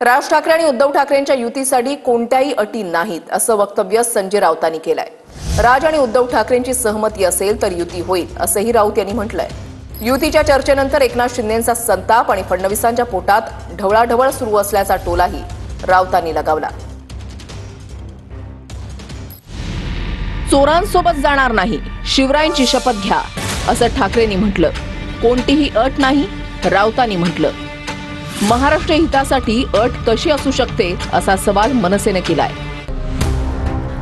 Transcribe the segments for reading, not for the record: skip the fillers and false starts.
राज ठाकरे आणि उद्धव ठाकरेंच्या युतीसाठी कोणत्याही अटी नाहीत असं वक्तव्य संजय राऊतांनी केलंय। राज आणि उद्धव ठाकरेंची सहमती असेल तर युती होईल असंही राऊत यांनी म्हटलंय। युतीच्या चर्चेनंतर एकनाथ शिंदेंचा संताप आणि फडणवीसांच्या पोटात ढवळाढवळ सुरू असल्याचा टोलाही राऊतांनी लगावला। चोरांसोबत जाणार नाही, शिवरायांची शपथ घ्या असं ठाकरेंनी म्हटलं। कोणतीही अट नाही, राऊतांनी म्हटलं। महाराष्ट्र हितासाठी अट कशी असू शकते असा सवाल मनसेने केलाय।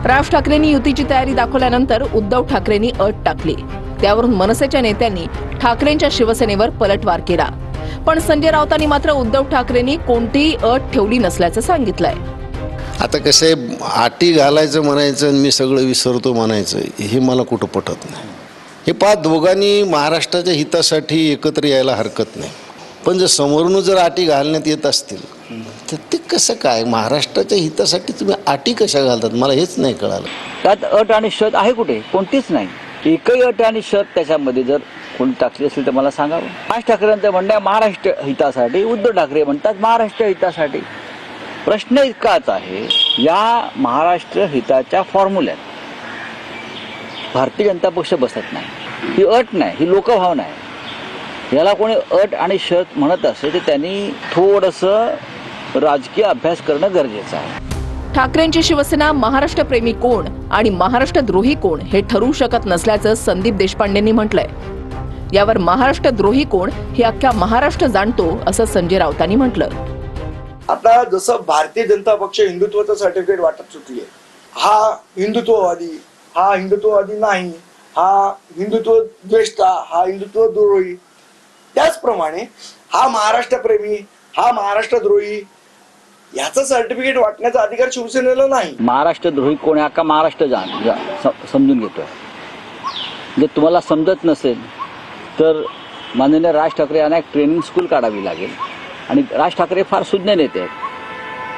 राज ठाकरेंनी युतीची तयारी दाखवल्यानंतर उद्धव ठाकरेंनी अट टाकली। त्यावरून मनसेच्या नेत्यांनी ठाकरेंच्या शिवसेनेवर पलटवार केला। पण संजय राऊतांनी मात्र उद्धव ठाकरेंनी कोणतीही अट ठेवली नसल्याचं सांगितलंय। आता कसं आटी घालायचं म्हणायचं आणि मी सगळं विसरतो म्हणायचं हे मला कुठं पटत नाही। हे पाच दोघांनी महाराष्ट्राच्या हितासाठी एकत्र यायला हरकत नाही, पण जर समोरून जर आटी घालण्यात येत असतील तर ते कसं काय महाराष्ट्राच्या हितासाठी तुम्ही आटी कशा घालतात मला हेच नाही कळालं। त्यात अट आणि शर्त आहे कुठे? कोणतीच नाही। एकही अट आणि शर्त त्याच्यामध्ये जर कोणी टाकली असेल तर मला सांगावं। राज ठाकरेंचं म्हणणं आहे महाराष्ट्र हितासाठी, उद्धव ठाकरे म्हणतात महाराष्ट्र हितासाठी। प्रश्न इतकाच आहे, या महाराष्ट्र हिताच्या फॉर्म्युल्यात भारतीय जनता पक्ष बसत नाही। ही अट नाही, ही लोकभावना आहे। याला कोणी अट आणि शर्त म्हणत असेल तर त्यांनी थोडंसं राजकीय अभ्यास करणं गरजेचं आहे। ठाकरेंची शिवसेना महाराष्ट्र प्रेमी कोण आणि महाराष्ट्र द्रोही कोण हे ठरवू शकत नसल्याचं संदीप देशपांडेंनी म्हटलंय। यावर महाराष्ट्र द्रोही कोण हे अख्ख्या महाराष्ट्र जाणतो असं संजय राऊतांनी म्हटलं। आता जसं भारतीय जनता पक्ष हिंदुत्वाचं सर्टिफिकेट वाटत सुटली आहे, हा हिंदुत्ववादी, हा हिंदुत्ववादी नाही, हा हिंदुत्व द्वेष्टा, हा हिंदुत्व द्रोही, त्याचप्रमाणे हा महाराष्ट्र प्रेमी, हा महाराष्ट्र द्रोही याचं सर्टिफिकेट वाटण्याचा अधिकार शिवसेनेला नाही। महाराष्ट्र द्रोही कोण आहे का महाराष्ट्र समजून घेतोय। जर तुम्हाला समजत नसेल तर माननीय राज ठाकरे यांना एक ट्रेनिंग स्कूल काढावी लागेल। आणि राज ठाकरे फार सुज्ञ नेते आहेत,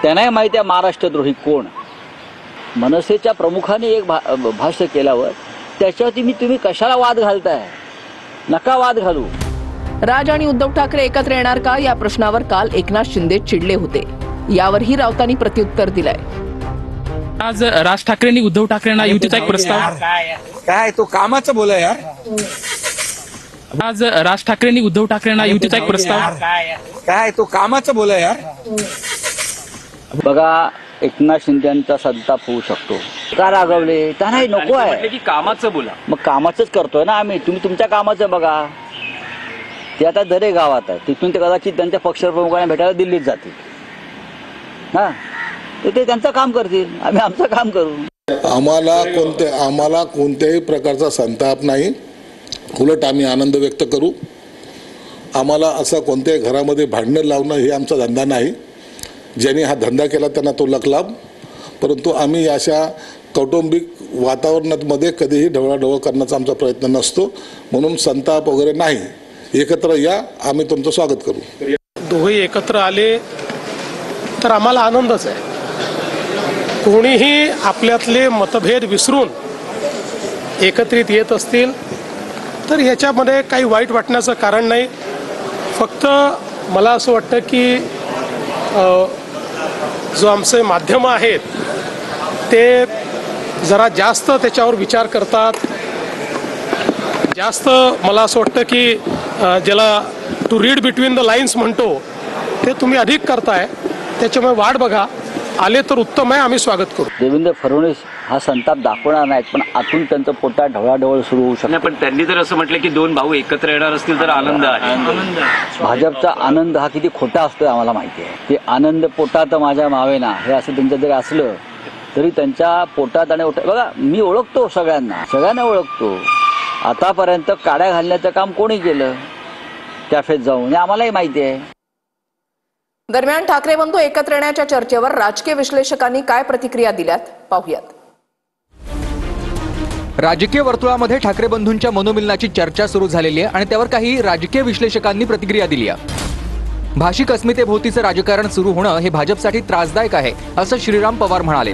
त्यांनाही माहिती आहे महाराष्ट्र द्रोही कोण। मनसेच्या प्रमुखाने एक भाष्य केल्यावर त्याच्यावरती तुम्ही कशाला वाद घालताय? नका वाद घालू। राज आणि उद्धव ठाकरे एकत्र येणार का या प्रश्नावर काल एकनाथ शिंदे चिडले होते। यावरही राऊतांनी प्रत्युत्तर दिलंय। आज राज ठाकरेंनी उद्धव ठाकरेंना युतीचा एक प्रस्ताव काय तो कामाचं बोला यार। आज राज ठाकरेंनी उद्धव ठाकरेंना युतीचा एक प्रस्ताव काय तो कामाचं बोला यार। बघा, एकनाथ शिंदेंचा संताप होऊ शकतो। का रागवले? त्यांनाही नको आहे की कामाचं बोला। मग कामाचंच करतोय ना आम्ही। तुम्ही तुमच्या कामाचं बघा। ते आता दरे गावात आहे, तिथून ते कदाचित त्यांच्या पक्षप्रमुखांना भेटायला दिल्लीत जातील। हा, ते त्यांचं काम करतील, आम्ही आमचं काम करू। आम्हाला कोणत्याही प्रकारचा संताप नाही, उलट आम्ही आनंद व्यक्त करू। आम्हाला असं कोणत्याही घरामध्ये भांडणं लावणं हे आमचा धंदा नाही। ज्यांनी हा धंदा केला त्यांना तो लकलाभ, परंतु आम्ही अशा कौटुंबिक वातावरणामध्ये कधीही ढवळाढवळ करण्याचा आमचा प्रयत्न नसतो। म्हणून संताप वगैरे नाही, एकत्र या, आम्ही तुमचं स्वागत करू। दोघे एकत्र आले तर आम्हाला आनंदच आहे। कोणीही आपल्यातले मतभेद विसरून एकत्रित येत असतील तर याच्यामध्ये काही वाईट वाटण्याचं कारण नाही। फक्त मला असं वाटतं की जो आमचे माध्यम आहेत ते जरा जास्त त्याच्यावर विचार करतात। जास्त मला असं वाटतं की ज्याला to read between the lines म्हणतो ते तुम्ही अधिक करताय, त्याच्यामुळे वाट बघा। आले तर उत्तम आहे, आम्ही स्वागत करू। देवेंद्र फडणवीस हा संताप दाखवणार नाहीत, पण आतून त्यांचं पोटात ढवळाढवळ सुरू होऊ शकते। पण त्यांनी जर असं म्हटलं की दोन भाऊ एकत्र येणार असतील तर आनंद आहे। भाजपचा आनंद हा किती खोटा असतोय आम्हाला माहिती आहे। ते आनंद पोटात माझ्या मावेना हे असं त्यांचं जरी असलं तरी त्यांच्या पोटात आणि बघा, मी ओळखतो सगळ्यांना ओळखतो। आतापर्यंत काड्या घालण्याचं काम कोणी केलं कॅफेत जाऊन, हे आम्हालाही माहिती आहे। दरम्यान ठाकरे बंधू एकत्र येण्याच्या चर्चेवर राजकीय विश्लेषकांनी काय प्रतिक्रिया दिल्यात पाहूयात। राजकीय वर्तुळामध्ये ठाकरे बंधूंच्या मनोमिलनाची चर्चा सुरू झालेली आहे आणि त्यावर काही राजकीय विश्लेषकांनी प्रतिक्रिया दिली आहे। भाषिक अस्मितेभोवतीचं राजकारण सुरू होणं हे भाजपसाठी त्रासदायक आहे असं श्रीराम पवार म्हणाले।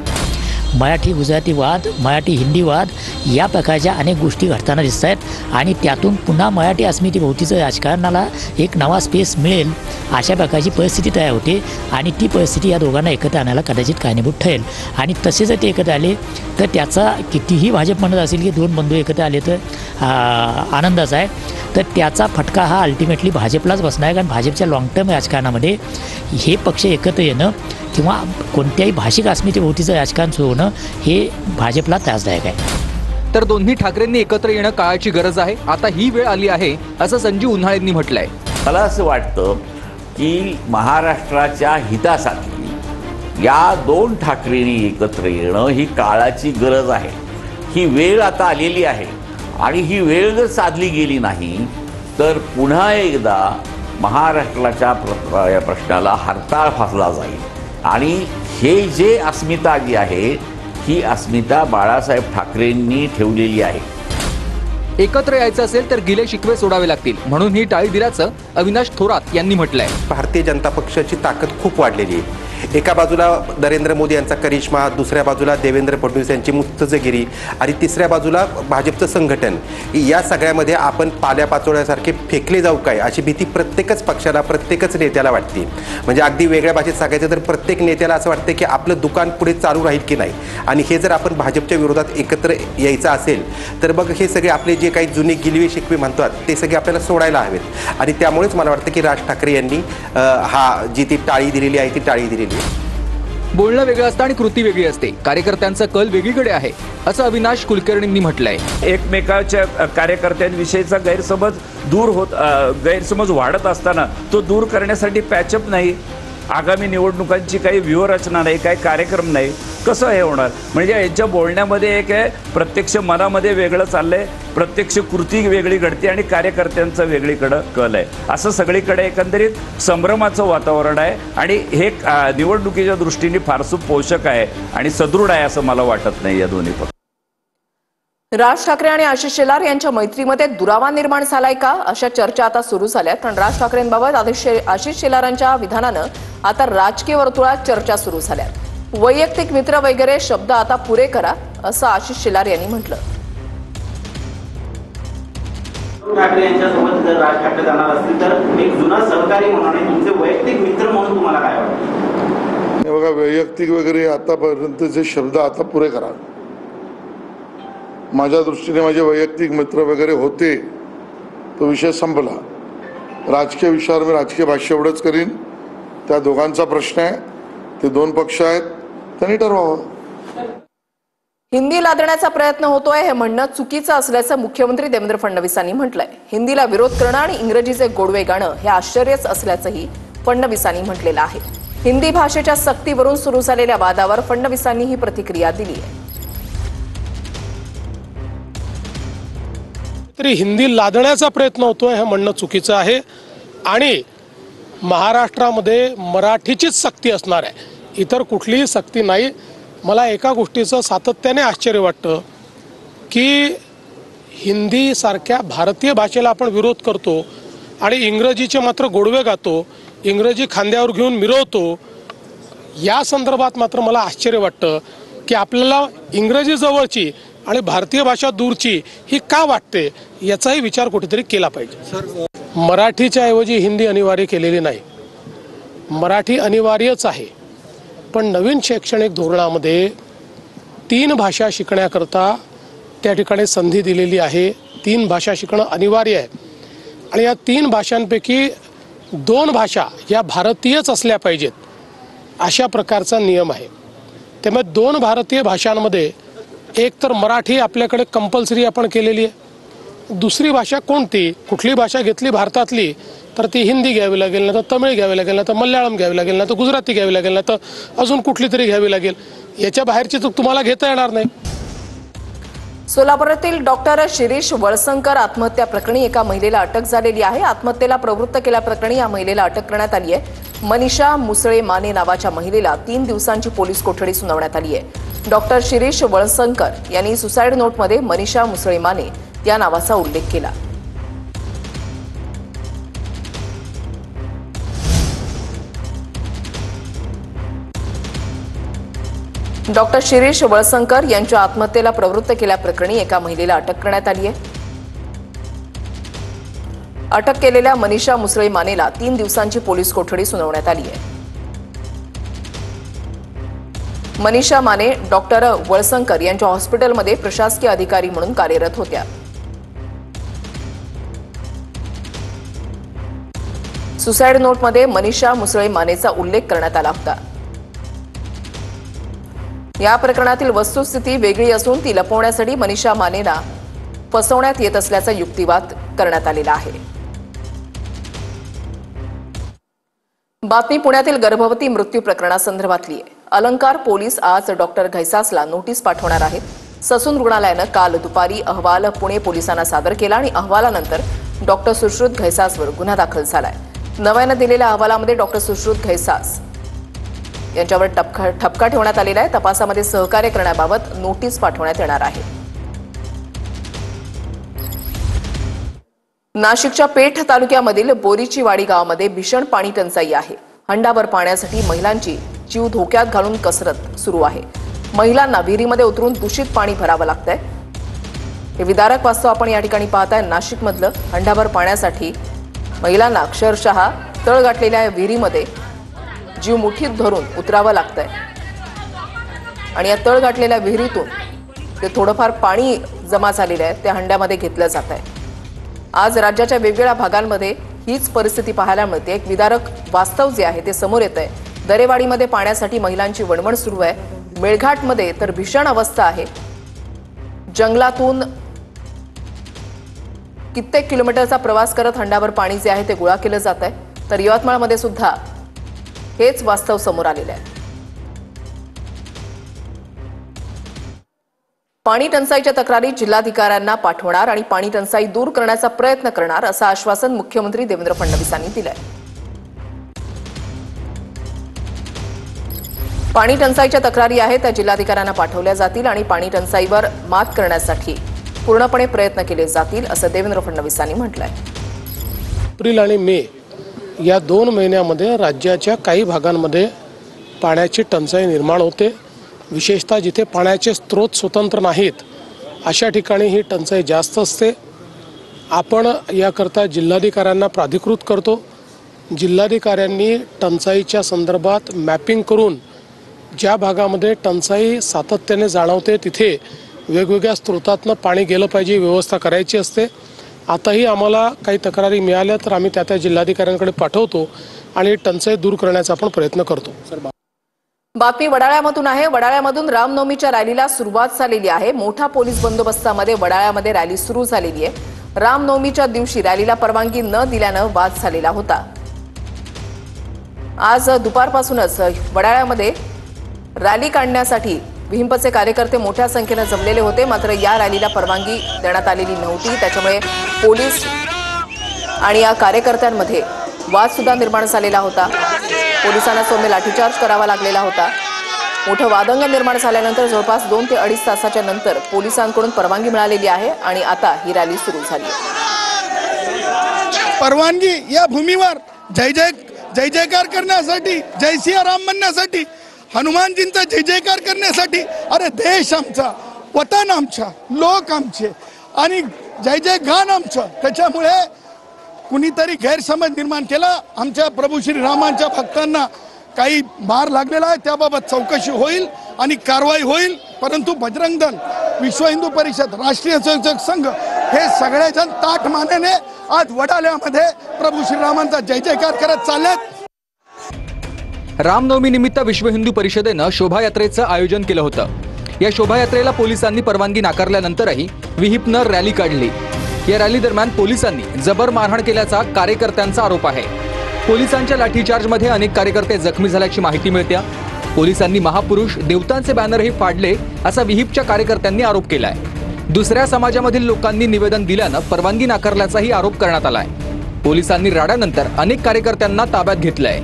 मराठी गुजराती वाद, मराठी हिंदी वाद या प्रकारच्या अनेक गोष्टी घडताना दिसत आहेत आणि त्यातून पुन्हा मराठी अस्मितेभोवतीचं राजकारणाला एक नवा स्पेस मिळेल अशा प्रकारची परिस्थिती तयार होते आणि ती परिस्थिती या दोघांना एकत्र आणायला कदाचित कारणीभूत ठरेल. आणि तसे जर ते एकत्र आले तर त्याचा कितीही भाजप म्हणत असेल की दोन बंधू एकत्र आले तर आनंदाचा आहे, तर त्याचा फटका हा अल्टिमेटली भाजपलाच बसणार आहे. कारण भाजपच्या लाँग टर्म राजकारणामध्ये हे पक्ष एकत्र येणं किंवा कोणत्याही भाषिक अस्मितेभोवतीचं राजकारण सुरू होणं हे भाजपला त्रासदायक आहे. तर दोन्ही ठाकरेंनी एकत्र येणं काळाची गरज आहे. आता ही वेळ आली आहे असं संजीव उन्हाळेंनी म्हटलंय. मला असं वाटतं की महाराष्ट्राच्या हितासाठी या दोन ठाकरेंनी एकत्र येणं ही काळाची गरज आहे. ही वेळ आता आलेली आहे आणि ही वेळ जर साधली गेली नाही तर पुन्हा एकदा महाराष्ट्राच्या या प्रश्नाला हरताळ फासला जाईल. आणि हे जे अस्मिता जी आहे ही अस्मिता बाळासाहेब ठाकरेंनी ठेवलेली आहे. एकत्र यायचं असेल तर गिले शिकवे सोडावे लागतील म्हणून ही टाळी दिल्याचं अविनाश थोरात यांनी म्हटलंय. भारतीय जनता पक्षाची ताकद खूप वाढलेली आहे. एका बाजूला नरेंद्र मोदी यांचा करिश्मा, दुसऱ्या बाजूला देवेंद्र फडणवीस यांची मुत्सद्देगिरी आणि तिसऱ्या बाजूला भाजपचं संघटन, या सगळ्यामध्ये आपण पाल्यापाचोळ्यासारखे फेकले जाऊ काय अशी भीती प्रत्येकच पक्षाला, प्रत्येकच नेत्याला वाटते. म्हणजे अगदी वेगळ्या भाषेत सांगायचं तर प्रत्येक नेत्याला असं वाटतं की आपलं दुकान पुढे चालू राहील की नाही. आणि हे जर आपण भाजपच्या विरोधात एकत्र यायचं असेल तर मग हे सगळे आपले जे काही जुने गिलवे शिकवे म्हणतात ते सगळे आपल्याला सोडायला हवेत. आणि त्यामुळेच मला वाटतं की राज ठाकरे यांनी जी ती टाळी दिलेली आहे ती टाळी दिलेली. बोलणं वेगळं असतं आणि कृती वेगळी असते. कार्यकर्त्यांचा कल वेगळीकडे आहे असं अविनाश कुलकर्णींनी म्हटलंय. एकमेकाच्या कार्यकर्त्यांविषयीचा गैरसमज वाढत असताना तो दूर करण्यासाठी पॅचअप नाही, आगामी निवडणुकांची काही व्यूहरचना नाही, काही कार्यक्रम नाही, कसं हे होणार? म्हणजे यांच्या बोलण्यामध्ये एक आहे, प्रत्यक्ष मनामध्ये वेगळं चाललंय, प्रत्यक्ष कृती वेगळी घडते आणि कार्यकर्त्यांचं वेगळीकडं कल आहे. असं सगळीकडे एकंदरीत संभ्रमाचं वातावरण आहे आणि हे निवडणुकीच्या दृष्टीने फारसं पोषक आहे आणि सदृढ आहे असं मला वाटत नाही या दोन्ही पक्ष. राज ठाकरे आणि आशिष शेलार यांच्या मैत्रीमध्ये दुरावा निर्माण झालाय का अशा चर्चा आता सुरू झाल्यात. पण राज ठाकरेंबाबत आशिष शेलारांच्या विधानानं आता राजकीय वर्तुळात चर्चा सुरू झाल्यात. वैयक्तिक मित्र वगैरे शब्द आता पुरे करा असं आशिष शेलार यांनी म्हटलं. ठाकरे यांच्यासोबत जर राज ठाकरे जाणार असतील तर एक जुना सहकारी म्हणून आणि तुमचे वैयक्तिक मित्र म्हणून तुम्हाला काय वाटतं? बघा, वैयक्तिक वगैरे आतापर्यंतचे शब्द आता पुरे करा. माझ्या दृष्टीने माझे वैयक्तिक मित्र वगैरे होते, तो विषय संपला. राजकीय विषयावर मी राजकीय भाष्य एवढंच करीन. त्या दोघांचा प्रश्न आहे, ते दोन पक्ष आहेत, त्यांनी ठरवावं. हिंदी लादण्याचा प्रयत्न होतोय हे म्हणणं चुकीचं असल्याचं मुख्यमंत्री देवेंद्र फडणवीसांनी म्हटलंय. हिंदीला विरोध करणं आणि इंग्रजीचे गोडवे गाणं हे आश्चर्यच असल्याचंही फडणवीसांनी म्हटलेलं आहे. हिंदी भाषेच्या सक्तीवरून सुरू झालेल्या वादावर फडणवीसांनी ही प्रतिक्रिया दिली आहे. तरी हिंदी लादण्याचा प्रयत्न होतोय हे म्हणणं चुकीचं आहे आणि महाराष्ट्रामध्ये मराठीचीच सक्ती असणार आहे, इतर कुठलीही सक्ती नाही. मला एका गोष्टीचं सातत्याने आश्चर्य वाटतं की हिंदीसारख्या भारतीय भाषेला आपण विरोध करतो आणि इंग्रजीचे मात्र गोडवे गातो, इंग्रजी खांद्यावर घेऊन मिरवतो. या संदर्भात मात्र मला आश्चर्य वाटतं की आपल्याला इंग्रजी जवळची आणि भारतीय भाषा दूरची ही का वाटते याचाही विचार कुठेतरी केला पाहिजे. मराठीच्या ऐवजी हिंदी अनिवार्य केलेली नाही, मराठी अनिवार्यच आहे. पण नवीन शैक्षणिक धोरणामध्ये 3 भाषा शिकण्याकरता त्या ठिकाणी संधी दिलेली आहे. 3 भाषा शिकणं अनिवार्य आहे आणि या 3 भाषांपैकी 2 भाषा या भारतीयच असल्या पाहिजेत अशा प्रकारचा नियम आहे. त्यामुळे 2 भारतीय भाषांमध्ये एक तर मराठी आपल्याकडे कंपल्सरी आपण केलेली आहे, दुसरी भाषा कोणती, कुठली भाषा घेतली भारतातली तर ती हिंदी घ्यावी लागेल, ना तर तमिळ घ्यावी लागेल, ना तर मल्याळम घ्यावी लागेल, ना तर गुजराती घ्यावी लागेल, ना तर अजून कुठली तरी घ्यावी लागेल. याच्या बाहेरची तर तुम्हाला घेता येणार नाही. सोलापुरातील डॉक्टर शिरीष वळसंकर आत्महत्या प्रकरणी एका महिलेला अटक झालेली आहे. आत्महत्येला प्रवृत्त केल्याप्रकरणी या महिलेला अटक करण्यात आली आहे. मनीषा मुसळे माने नावाच्या महिलेला 3 दिवसांची पोलीस कोठडी सुनावण्यात आली आहे. डॉक्टर शिरीष वळसंकर यांनी सुसाईड नोटमध्ये मनीषा मुसळे माने या नावाचा उल्लेख केला. डॉक्टर शिरीष वळसंकर यांच्या आत्महत्येला प्रवृत्त केल्याप्रकरणी एका महिलेला अटक करण्यात आली आहे. अटक केलेल्या मनीषा मुसळे मानेला 3 दिवसांची पोलीस कोठडी सुनावण्यात आली आहे. मनीषा माने डॉक्टर वळसंकर यांच्या हॉस्पिटलमध्ये प्रशासकीय अधिकारी म्हणून कार्यरत होत्या. सुसाईड नोटमध्ये मनीषा मुसळे मानेचा उल्लेख करण्यात आला होता. या प्रकरणातील वस्तुस्थिती वेगळी असून ती लपवण्यासाठी मनीषा मानेला फसवण्यात येत असल्याचा युक्तिवाद करण्यात आलेला आहे. बातमी पुण्यातील गर्भवती मृत्यू प्रकरणासंदर्भातली आहे. अलंकार पोलीस आज डॉक्टर घैसासला नोटीस पाठवणार आहेत. ससून रुग्णालयानं काल दुपारी अहवाल पुणे पोलिसांना सादर केला आणि अहवालानंतर डॉक्टर सुश्रुत घैसासवर गुन्हा दाखल झालाय. नव्यानं दिलेल्या अहवालामध्ये डॉक्टर सुश्रुत घैसास यांच्यावर ठपका ठेवण्यात आलेला आहे. तपासामध्ये सहकार्य करण्याबाबत नोटीस पाठवण्यात येणार आहे. नाशिकच्या पेठ तालुक्यामधील बोरीची वाडी गावामध्ये भीषण पाणी टंचाई आहे. हंडाभर पाण्यासाठी महिलांची जीव धोक्यात घालून कसरत सुरू आहे. महिलांना विहिरीमध्ये उतरून दूषित पाणी भरावं लागतंय. हे विदारक वास्तव आपण या ठिकाणी पाहताय. नाशिकमधलं हंडाभर पाण्यासाठी महिलांना अक्षरशः तळ गाठलेल्या विहिरीमध्ये जीव मुठीत धरून उतरावं लागतंय आणि या तळ गाठलेल्या विहिरीतून ते थोडंफार पाणी जमा झालेलं आहे त्या हंड्यामध्ये घेतलं जात आहे. आज राज्याच्या वेगवेगळ्या भागांमध्ये हीच परिस्थिती पाहायला मिळते. एक विदारक वास्तव जे आहे ते समोर येत आहे. दरेवाडीमध्ये पाण्यासाठी महिलांची वणवण सुरू आहे. मेळघाटमध्ये तर भीषण अवस्था आहे. जंगलातून कित्येक किलोमीटरचा प्रवास करत हंडावर पाणी जे आहे ते गोळा केलं जात आहे. तर यवतमाळमध्ये सुद्धा हेच वास्तव समोर आलेलं आहे. पाणी टंचाईच्या तक्रारी जिल्हाधिकाऱ्यांना पाठवणार आणि पाणी टंचाई दूर करण्याचा प्रयत्न करणार असं आश्वासन मुख्यमंत्री देवेंद्र फडणवीस यांनी दिलंय. पाणी टंचाईच्या तक्रारी आहेत त्या जिल्हाधिकाऱ्यांना पाठवल्या जातील आणि पाणी टंचाईवर मात करण्यासाठी पूर्णपणे प्रयत्न केले जातील असं देवेंद्र फडणवीस यांनी म्हटलंय. एप्रिल आणि मे या 2 महिन्यामध्ये राज्याच्या काही भागांमध्ये पाण्याची टंचाई निर्माण होते. विशेषतः जिथे पाण्याचे स्रोत स्वतंत्र नाहीत अशा ठिकाणी ही टंचाई जास्त असते. आपण याकरता जिल्हाधिकाऱ्यांना प्राधिकृत करतो. जिल्हाधिकाऱ्यांनी टंचाईच्या संदर्भात मॅपिंग करून ज्या भागामध्ये टंचाई सातत्याने जाणवते तिथे वेगवेगळ्या स्रोतातनं पाणी गेलं पाहिजे व्यवस्था करायची असते. आताही आम्हाला काही तक्रारी मिळाल्या तर आम्ही त्या जिल्हाधिकाऱ्यांकडे पाठवतो आणि टंचाई दूर करण्याचा आपण प्रयत्न करतो. बातमी वडाळ्यामधून आहे. वडाळ्यामधून रामनवमीच्या रॅलीला सुरुवात झालेली आहे. मोठा पोलीस बंदोबस्तामध्ये वडाळ्यामध्ये रॅली सुरू झालेली आहे. रामनवमीच्या दिवशी रॅलीला परवानगी न दिल्यानं वाद झालेला होता. आज दुपारपासूनच वडाळ्यामध्ये रॅली काढण्यासाठी विहिंपचे कार्यकर्ते मोठ्या संख्येनं जमलेले होते. मात्र या रॅलीला परवानगी देण्यात आलेली नव्हती. त्याच्यामुळे पोलीस आणि या कार्यकर्त्यांमध्ये वाद सुद्धा निर्माण झालेला होता. पोलिसांना सौम्य लाठीचार्ज करावा लागलेला होता. मोठं वादंग निर्माण झाल्यानंतर जवळपास 2 ते 2.5 तासाच्या नंतर पोलिसांकडून परवानगी मिळालेली आहे आणि आता ही रॅली सुरू झाली. परवानगी या भूमीवर जय जयकार करण्यासाठी, जय सियाराम म्हणण्यासाठी, हनुमानजींचा जय जयकार करण्यासाठी, अरे देश आमचा, वतन आमचा, लोक आमचे आणि जय जय गान आमचं. त्याच्यामुळे कुणीतरी गैरसमज निर्माण केला. आमच्या प्रभू श्रीरामांच्या भक्तांना काही मार लागलेला आहे त्याबाबत चौकशी होईल आणि कारवाई होईल. परंतु बजरंग दल, विश्व हिंदू परिषद, राष्ट्रीय स्वयंसेवक संघ हे सगळेजण ताठ मानेने आज वडाळ्यामध्ये प्रभू श्रीरामांचा जय जयकार करत चाललेत. रामनवमी निमित्त विश्व हिंदू परिषदेनं शोभायात्रेचं आयोजन केलं होतं. या शोभायात्रेला पोलिसांनी परवानगी नाकारल्यानंतरही विहिंपनं रॅली काढली. या रॅली दरम्यान पोलिसांनी जबर मारहाण केल्याचा कार्यकर्त्यांचा आरोप आहे. पोलिसांच्या लाठीचार्जमध्ये अनेक कार्यकर्ते जखमी झाल्याची माहिती मिळते. पोलिसांनी महापुरुष देवतांचे बॅनरही फाडले असा विहिंपच्या कार्यकर्त्यांनी आरोप केलाय. दुसऱ्या समाजामधील लोकांनी निवेदन दिल्यानं परवानगी नाकारल्याचाही आरोप करण्यात आलाय. पोलिसांनी राड्यानंतर अनेक कार्यकर्त्यांना ताब्यात घेतलंय.